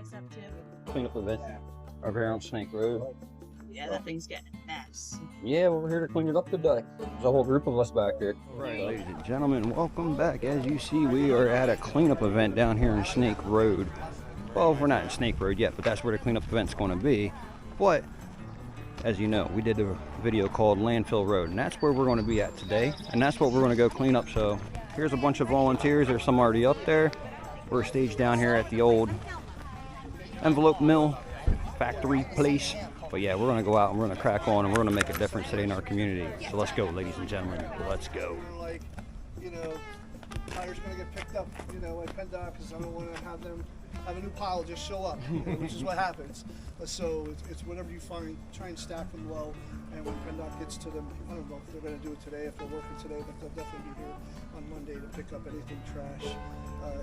guys up to? Cleanup event over here on Snake Road. Yeah, that thing's getting a mess. Yeah, we're here to clean it up today. There's a whole group of us back here. Right, ladies and gentlemen, welcome back. As you see, we are at a cleanup event down here in Snake Road. Well, we're not in Snake Road yet, but that's where the cleanup event's going to be. But as you know, we did a video called Landfill Road, and that's where we're going to be at today, and that's what we're going to go clean up. So here's a bunch of volunteers. There's some already up there. We're staged down here at the old envelope mill factory place. But yeah, we're gonna go out and we're gonna crack on and we're gonna make a difference today in our community. So let's go, ladies and gentlemen. Let's go. Like, you know, tires are gonna get picked up, you know, at PennDOT because I don't want to have them have a new pile just show up, you know, which is what happens. So it's whatever you find, try and stack them low. And when PennDOT gets to them, I don't know if they're gonna do it today, if they're working today, but they'll definitely be here on Monday to pick up anything trash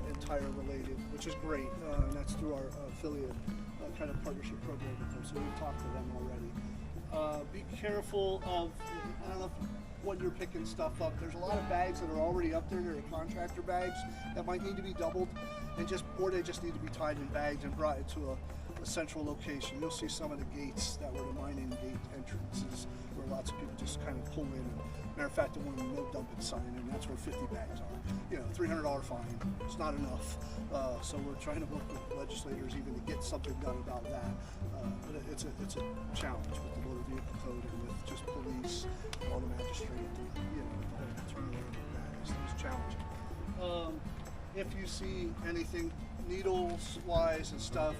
and tire related, which is great. And that's through our affiliate kind of partnership program with them. So we've talked to them already. Be careful of, I don't know when you're picking stuff up. There's a lot of bags that are already up there. They're contractor bags that might need to be doubled, and or they just need to be tied in bags and brought into a central location. You'll see some of the gates that were the mining gate entrances where lots of people just kind of pull in. Matter of fact, the one with no dumping sign, and that's where 50 bags are. You know, $300 fine. It's not enough. So we're trying to work with legislators even to get something done about that. But it's a challenge with the motor vehicle code and with just police, all the magistrate, you know, turning over bags. It's challenging. If you see anything needles-wise and stuff,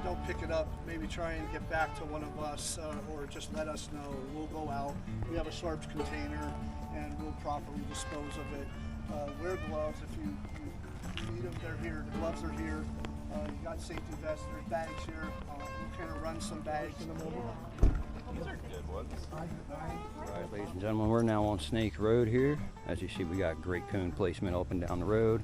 don't pick it up. Maybe try and get back to one of us or just let us know. We'll go out. We have a sharps container and we'll properly dispose of it. Wear gloves if you need them. They're here. The gloves are here. You got safety vests. There's bags here. You kind of run some bags in them over. These are good ones. Alright, ladies and gentlemen, we're now on Snake Road here. As you see, we got great cone placement up and down the road.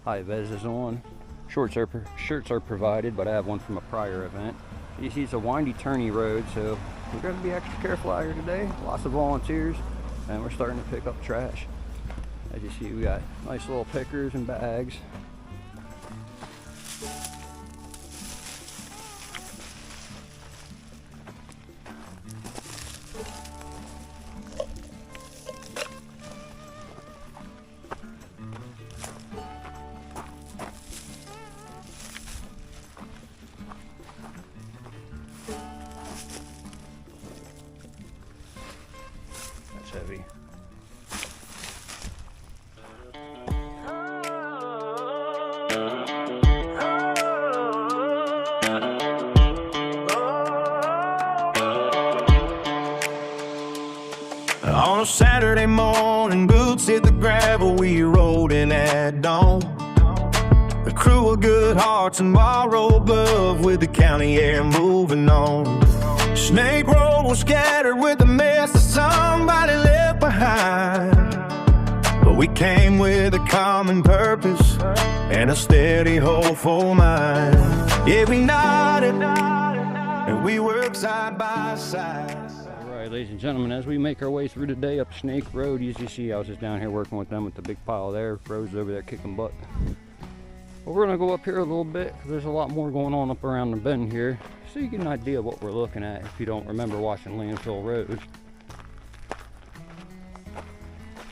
High vis is on. Shirts are provided, but I have one from a prior event. You see, it's a windy, turny road, so we're going to be extra careful out here today. Lots of volunteers, and we're starting to pick up trash. As you see, we got nice little pickers and bags. That's heavy. On a Saturday morning, boots hit the gravel, we rode in at dawn. A crew of good hearts and borrowed love with the county air moving on. Snake Road was scattered with the mess that somebody left behind. But we came with a common purpose and a steady, hopeful mind. Yeah, we nodded and we worked side by side. Alright, ladies and gentlemen, as we make our way through today up Snake Road, as you see, I was just down here working with them with the big pile there. Rose over there kicking butt. But we're going to go up here a little bit because there's a lot more going on up around the bend here, so you get an idea of what we're looking at if you don't remember watching Landfill Road.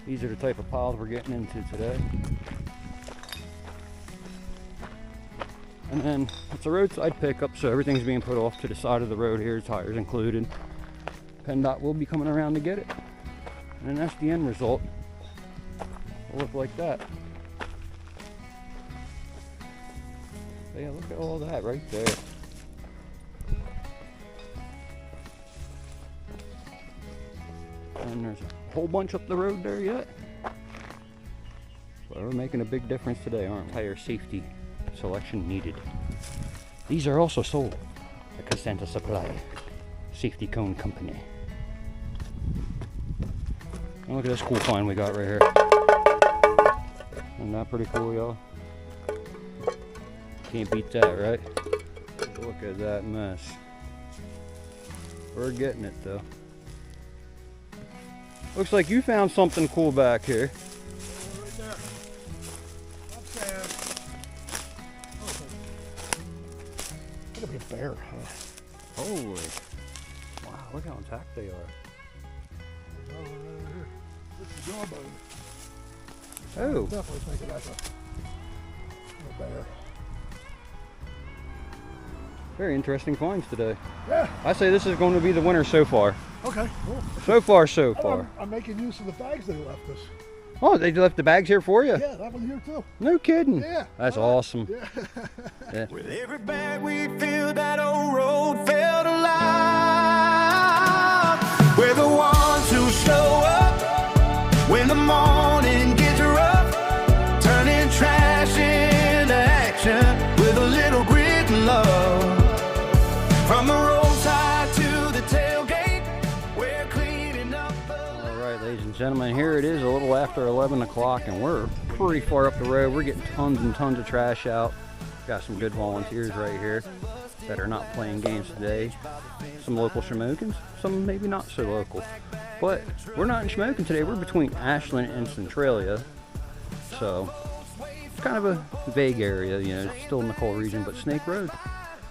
These are the type of piles we're getting into today. And then it's a roadside pickup, so everything's being put off to the side of the road here, tires included. PennDOT will be coming around to get it. And then that's the end result. It'll look like that. But yeah, look at all that right there. And there's a whole bunch up the road there yet. But we're making a big difference today, aren't we? Tire safety selection needed. These are also sold at Casanta Supply, Safety Cone Company. And look at this cool find we got right here. Isn't that pretty cool, y'all? Can't beat that, right? Look at that mess. We're getting it though. Looks like you found something cool back here. Right there. Up there. Look at a bear. Holy. Wow, look how intact they are. This is jawbone. Oh. Definitely think that's a bear. Very interesting finds today. Yeah. I say this is going to be the winner so far. Okay, cool. So far. I'm making use of the bags they left us. Oh, they left the bags here for you? Yeah, that one here too. No kidding. Yeah. That's awesome. Yeah. Yeah. With every bag we filled, that old road felt alive. We're the ones who show up when the morning gets rough, turning trash into action with a little grit and love. From the roadside to the tailgate, we're cleaning up. All right, ladies and gentlemen, here it is a little after 11 o'clock, and we're pretty far up the road. We're getting tons and tons of trash out. Got some good volunteers right here that are not playing games today. Some local Shamokans, some maybe not so local. But we're not in Shamokin today. We're between Ashland and Centralia. So it's kind of a vague area, you know, it's still in the coal region, but Snake Road,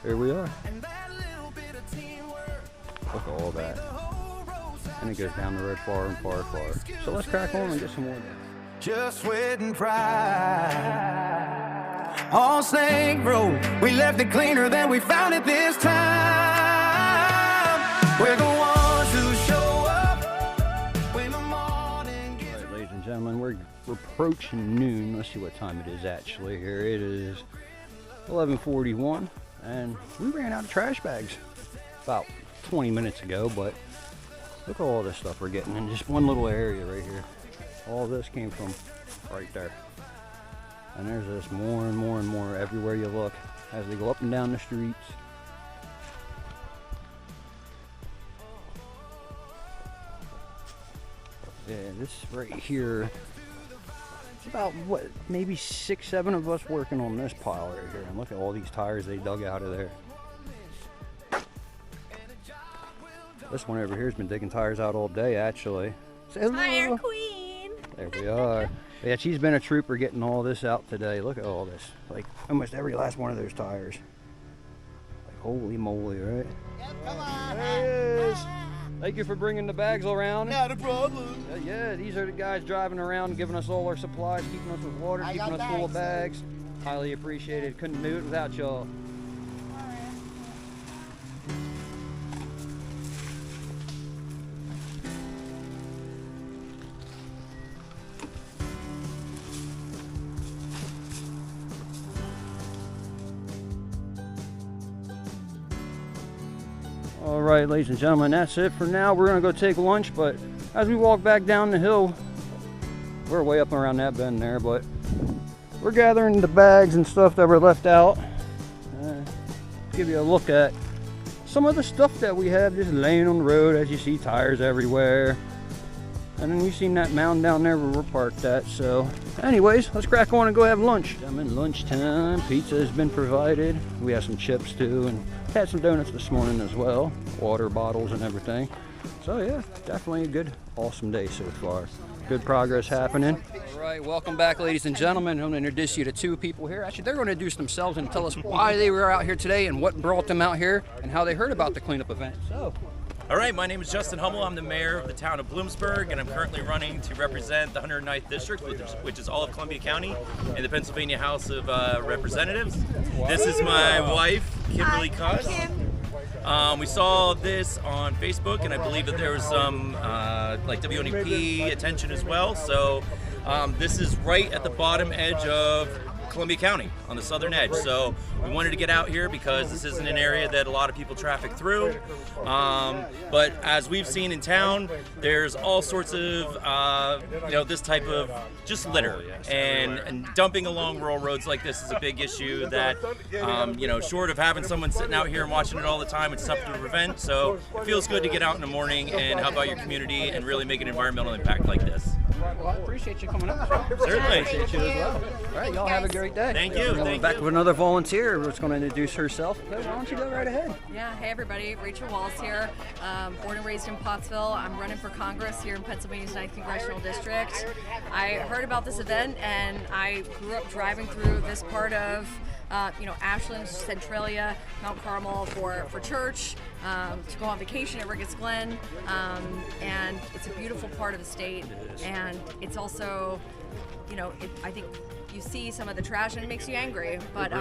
there we are. Look at all that. And it goes down the road far and far and far. So let's crack on and get some more down. Just sweat and pride. On Snake Road, we left it cleaner than we found it this time. We're the ones who show up when the morning gets. All right, ladies and gentlemen, we're approaching noon. Let's see what time it is actually here. It is 11:41, and we ran out of trash bags about 20 minutes ago, but look at all this stuff we're getting in just one little area right here. All this came from right there. And there's just more and more and more everywhere you look as they go up and down the streets. Yeah, this right here, it's about what, maybe 6, 7 of us working on this pile right here. And look at all these tires they dug out of there. This one over here has been digging tires out all day actually. Say hello. Tire Queen! There we are. Yeah, she's been a trooper getting all this out today. Look at all this. Like almost every last one of those tires. Like holy moly, right? Yep, come on. There it is. Thank you for bringing the bags around. Not a problem. Yeah, these are the guys driving around, giving us all our supplies, keeping us with water, keeping us full of bags. Highly appreciated. Couldn't do it without y'all. All right, ladies and gentlemen, that's it for now. We're gonna go take lunch, but as we walk back down the hill, we're way up around that bend there, but we're gathering the bags and stuff that were left out. Give you a look at some of the stuff that we have just laying on the road. As you see, tires everywhere. And then you've seen that mound down there where we're parked at. So anyways, let's crack on and go have lunch. I'm in lunchtime. Pizza has been provided. We have some chips too, and had some donuts this morning as well. Water bottles and everything. So yeah, definitely a good, awesome day so far. Good progress happening. All right, welcome back, ladies and gentlemen. I'm going to introduce you to two people here. Actually, they're going to introduce themselves and tell us why they were out here today and what brought them out here and how they heard about the cleanup event. So, all right, my name is Justin Hummel. I'm the mayor of the town of Bloomsburg, and I'm currently running to represent the 109th District, which is all of Columbia County, in the Pennsylvania House of Representatives. This is my wife, Kimberly Cuss. We saw this on Facebook, and I believe that there was some like WNEP attention as well. So this is right at the bottom edge of Columbia County on the southern edge. So we wanted to get out here because this isn't an area that a lot of people traffic through. But as we've seen in town, there's all sorts of this type of just litter, and dumping along rural roads like this is a big issue that short of having someone sitting out here and watching it all the time, it's tough to prevent. So it feels good to get out in the morning and help out your community and really make an environmental impact like this. well, I appreciate you coming up. Certainly. Appreciate you as well. All right, y'all have a great day. Thank you. We're back with another volunteer who's going to introduce herself. Why don't you go right ahead? Yeah, hey everybody, Rachel Walls here. Born and raised in Pottsville. I'm running for Congress here in Pennsylvania's 9th Congressional District. I heard about this event and I grew up driving through this part of Ashland, Centralia, Mount Carmel for church, to go on vacation at Ricketts Glen, and it's a beautiful part of the state, and it's also, I think you see some of the trash and it makes you angry, but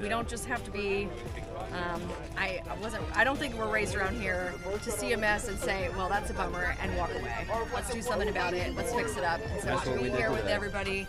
we don't just have to be. I don't think we're raised around here to see a mess and say, well, that's a bummer, and walk away. Let's do something about it. Let's fix it up. And so to be here with everybody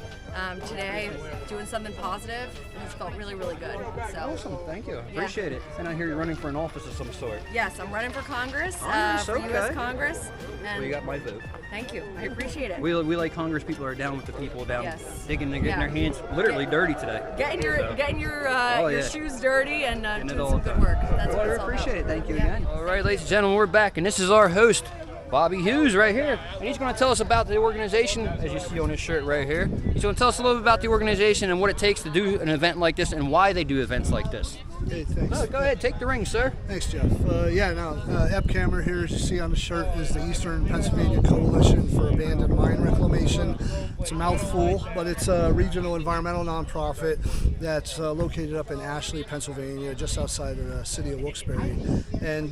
today, doing something positive, has felt really, really good. So Awesome, thank you. Appreciate it. And I hear you're running for an office of some sort. yes, I'm running for Congress, for okay. U.S. Congress. And Well, you got my vote. thank you. I appreciate it. We like Congress people are down with the people down, Yes. getting their hands literally Yeah. dirty today. Getting your Oh, your yeah. shoes dirty and Getting it doing all some good done. work. That's Well, what I it's all appreciate about. it. Thank you Yeah. again. All right, ladies and gentlemen, we're back, and this is our host, Bobby Hughes, right here. And he's going to tell us about the organization, as you see on his shirt right here. He's going to tell us a little bit about the organization and what it takes to do an event like this and why they do events like this. Hey, thanks. Oh, go ahead, take the ring, sir. Thanks, Jeff. epcamr here, as you see on the shirt, is the Eastern Pennsylvania Coalition for Abandoned Mine Reclamation. It's a mouthful, but it's a regional environmental nonprofit that's located up in Ashley, Pennsylvania, just outside of the city of Wilkes-Barre. And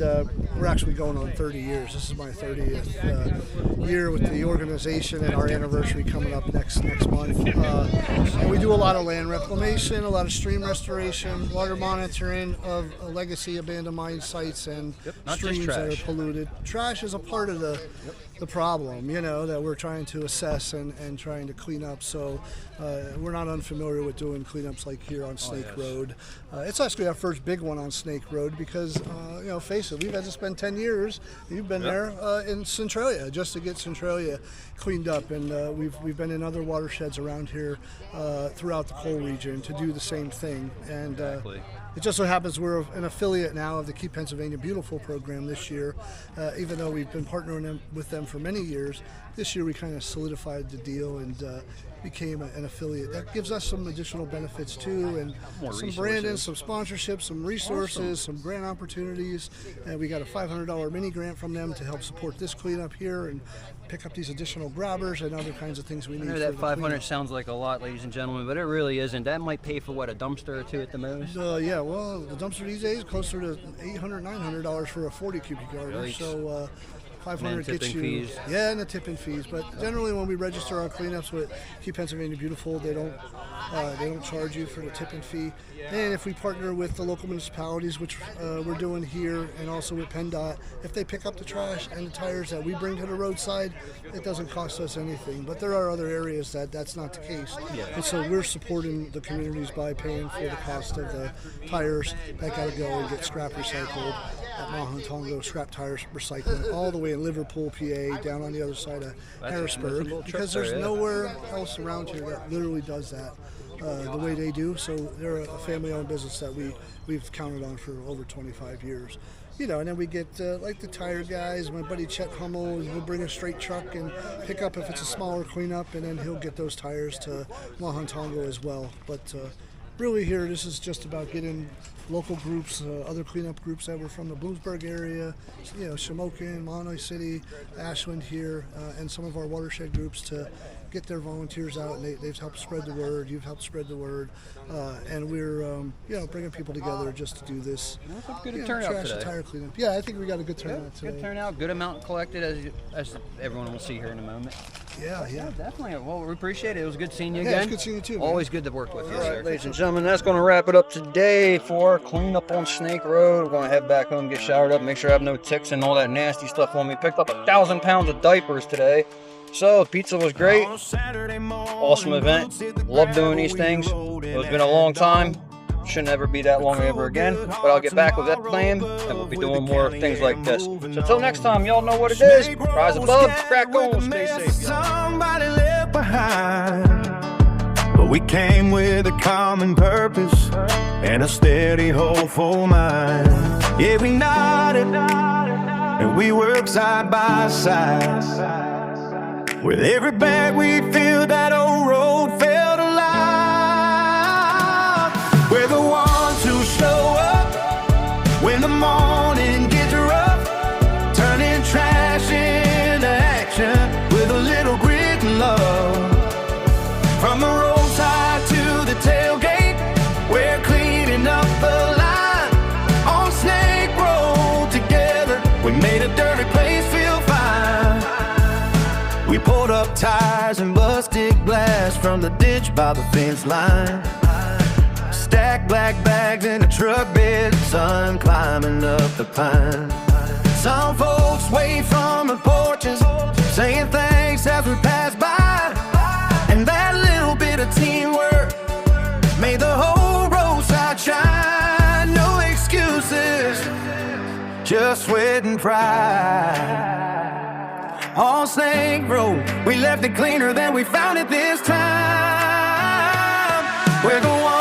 we're actually going on 30 years. This is my 30th year with the organization, and our anniversary coming up next month. And we do a lot of land reclamation, a lot of stream restoration, water monitoring of legacy abandoned mine sites and not just streams that are trash. polluted. Trash is a part of the problem, that we're trying to assess and trying to clean up. So we're not unfamiliar with doing cleanups like here on Snake Road. It's actually our first big one on Snake Road because, face it, we've had to spend 10 years. You've been there in Centralia just to get Centralia cleaned up, and we've been in other watersheds around here throughout the coal region to do the same thing. And it just so happens we're an affiliate now of the Keep Pennsylvania Beautiful program this year. Even though we've been partnering with them for many years, this year we kind of solidified the deal and became an affiliate. That gives us some additional benefits too, and some branding, some sponsorships, some resources, some grant opportunities. And we got a $500 mini grant from them to help support this cleanup here and pick up these additional grabbers and other kinds of things we need. I know that 500 sounds like a lot, ladies and gentlemen, but it really isn't. That might pay for, what, a dumpster or two at the most? Well, the dumpster these days closer to $800, $900 for a 40 cubic yard. Really? So 500 tipping gets you. fees. Yeah, and the tipping fees. But generally, when we register our cleanups with Keep Pennsylvania Beautiful, they don't charge you for the tipping fee. And if we partner with the local municipalities, which we're doing here, and also with PennDOT, if they pick up the trash and the tires that we bring to the roadside, it doesn't cost us anything. But there are other areas that's not the case. And so we're supporting the communities by paying for the cost of the tires that got to go and get scrap recycled at Mahantongo, scrap tires recycling, all the way in Liverpool, PA, down on the other side of Harrisburg, because there's nowhere else around here that literally does that the way they do. So they're a family-owned business that we've counted on for over 25 years. And then we get like the tire guys. My buddy Chet Hummel will bring a straight truck and pick up if it's a smaller cleanup, and then he'll get those tires to Mahantongo as well. But really here, this is just about getting local groups, other cleanup groups that were from the Bloomsburg area, Shamokin, Mahanoy City, Ashland here, and some of our watershed groups to get their volunteers out, and they've helped spread the word. You've helped spread the word, and we're bringing people together just to do this. That's a good turnout trash today. and tire cleanup. Yeah, I think we got a good turnout today. Good turnout, good amount collected, as everyone will see here in a moment. Yeah. Definitely. Well, we appreciate it. It was good seeing you Yeah, again. it's good seeing you too, man. Always good to work with you, sir. Ladies and gentlemen, that's going to wrap it up today for our cleanup on Snake Road. We're going to head back home, get showered up, make sure I have no ticks and all that nasty stuff on me. Picked up 1,000 pounds of diapers today. So, pizza was great. Awesome event. Love doing these things. It's been a long time. Shouldn't ever be that long ever again. But I'll get back with that plan, and we'll be doing more things like this. So until next time, y'all know what it is. Rise above, crack on, stay safe. Somebody left behind. But we came with a common purpose and a steady, hopeful mind. Yeah, we nodded and we worked side by side. With every bag we filled, that old road felt alive. We're the ones who show up when the morning gets rough, turning trash into action with a little grit and love. From the roadside to the tailgate, we're clean from the ditch by the fence line. Stack black bags in a truck bed, sun climbing up the pine. Some folks wave from the porches, saying thanks as we pass by. And that little bit of teamwork made the whole roadside shine. No excuses, just sweat and pride. On Snake Road, we left it cleaner than we found it this time. We're the ones